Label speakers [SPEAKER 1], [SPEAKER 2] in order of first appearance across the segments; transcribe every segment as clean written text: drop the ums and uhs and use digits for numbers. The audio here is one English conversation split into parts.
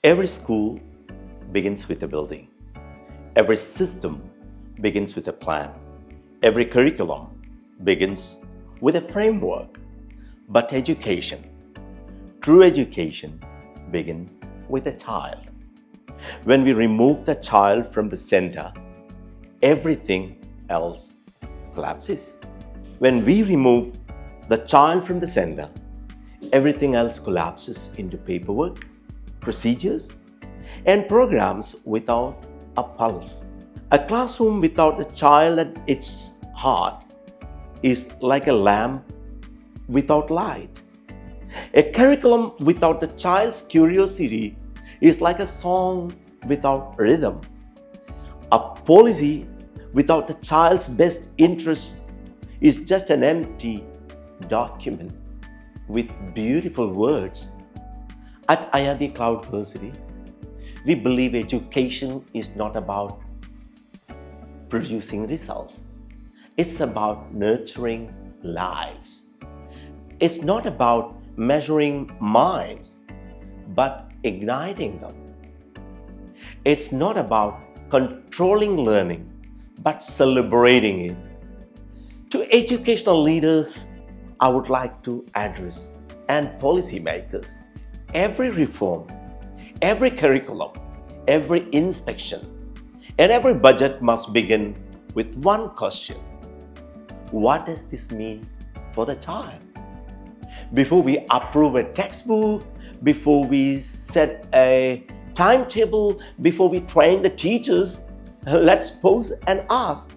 [SPEAKER 1] Every school begins with a building. Every system begins with a plan. Every curriculum begins with a framework. But education, true education, begins with a child. When we remove the child from the center, everything else collapses. When we remove the child from the center, everything else collapses into paperwork, procedures, and programs without a pulse. A classroom without a child at its heart is like a lamp without light. A curriculum without the child's curiosity is like a song without rhythm. A policy without the child's best interest is just an empty document with beautiful words. At Ayadi Glocal University, we believe education is not about producing results. It's about nurturing lives. It's not about measuring minds, but igniting them. It's not about controlling learning, but celebrating it. To educational leaders, I would like to address, and policymakers, every reform, every curriculum, every inspection, and every budget must begin with one question. What does this mean for the child? Before we approve a textbook, before we set a timetable, before we train the teachers, let's pause and ask,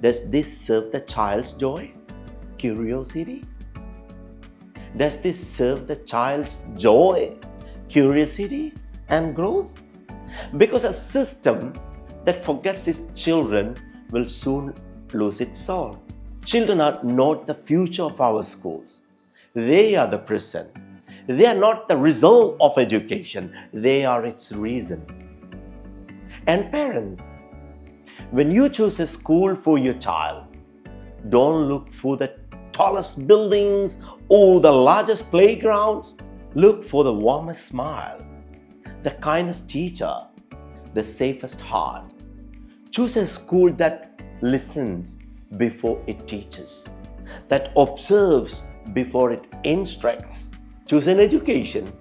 [SPEAKER 1] does this serve the child's joy, curiosity? Does this serve the child's joy, curiosity, and growth? Because a system that forgets its children will soon lose its soul. Children are not the future of our schools. They are the present. They are not the result of education. They are its reason. And parents, when you choose a school for your child, don't look for the tallest buildings or the largest playgrounds. Look for the warmest smile, the kindest teacher, the safest heart. Choose a school that listens before it teaches, that observes before it instructs. Choose an education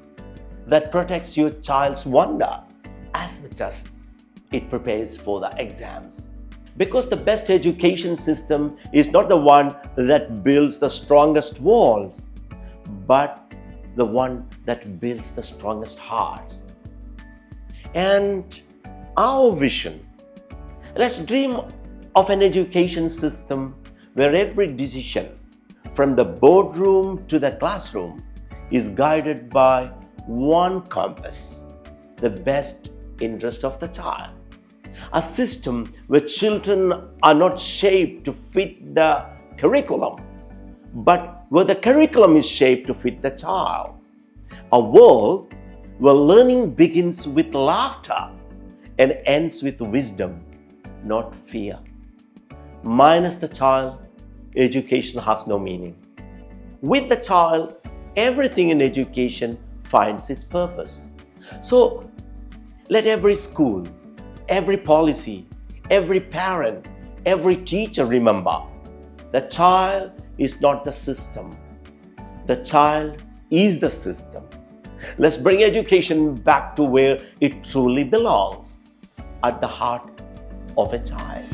[SPEAKER 1] that protects your child's wonder as much as it prepares for the exams. Because the best education system is not the one that builds the strongest walls, but the one that builds the strongest hearts. And our vision, let's dream of an education system where every decision, from the boardroom to the classroom, is guided by one compass, the best interest of the child. A system where children are not shaped to fit the curriculum, but where the curriculum is shaped to fit the child. A world where learning begins with laughter and ends with wisdom, not fear. Minus the child, education has no meaning. With the child, everything in education finds its purpose. So let every school, every policy, every parent, every teacher remember, the child is not the system. The child is the system. Let's bring education back to where it truly belongs, at the heart of a child.